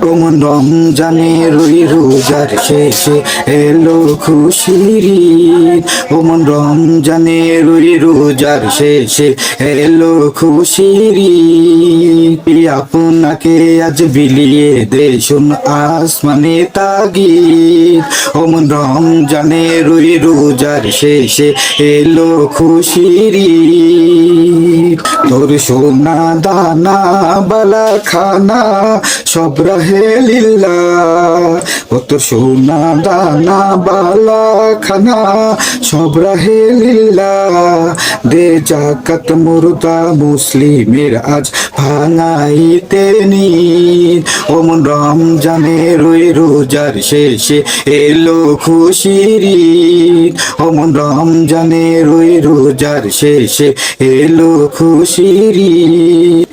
ওমন রমজানের ওই রোজার শেষে এলো খুশির ঈদ। ওমন রমজানের ওই রোজার শেষে এলো খুশির ঈদ। আপনাকে আজ বিলিয়ে দেশুন আসমানে তাগিদ। ওমন রমজানের ওই রোজার শেষে এলো খুশির ঈদ। তোর সোনা দানা বালা খানা সব রহে লিল্লাহ। ও তোর সোনা দানা বালা খানা সব রহে লিল্লাহ। দে জাকাত মুর্দা মুসলিমের আজ ভাঙাইতে নিদ। ওমন রমজানের ওই রোজার শেষে এলো খুশির ঈদ। ওমন রমজানের ওই রোজার শেষে এলো খুশির ঈদ।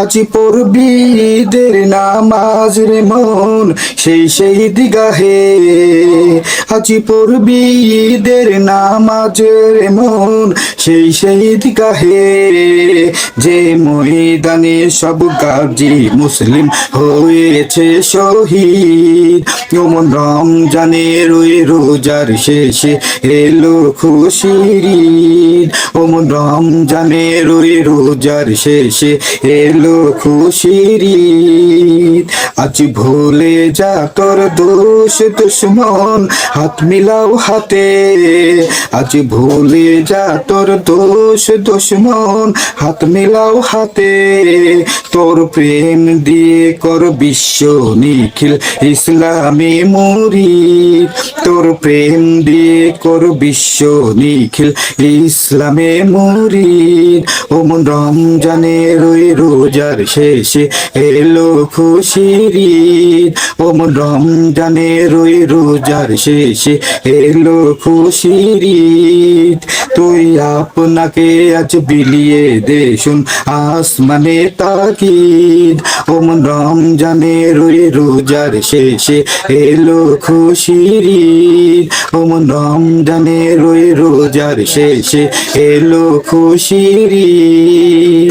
আজ পড়বি ঈদের নামাজ রে মন সেই দিগাহে। আজ পড়বি ঈদের নামাজ রে মন সেই দিগাহে। যে ময়দানে সব গাজী মুসলিম হয়েছে শহীদ। ওমন রমজানের ওই রোজার শেষে এলো খুশির ঈদ। ওমন রমজানের ওই রোজার শেষে এলো খুশির ঈদ। আজ ভুলে যা তোর দোষ দুশ্মন হাত মিলাও হাতে। আজ ভুলে যা তোর দোষ দুশ্মন হাত মিলাও হাতে। তোর প্রেম দিয়ে কর বিশ্ব নিখিল ইসলামী মুরিদ। তোর প্রেম দিয়ে কর বিশ্ব নিখিল ইসলামে মুরিদ। ওমন রমজানের ওই রোজার শেষে এলো খুশির ঈদ। ওমন রমজানের ওই রোজার শেষে এলো খুশির ঈদ। তুই আপনাকে আজ বিলিয়ে দেশুন আসমানে তাকিদ। ওমন রমজানের ওই রোজার শেষে এলো খুশির ঈদ। ওমন রমজানের ওই রোজার শেষে এলো খুশির ঈদ।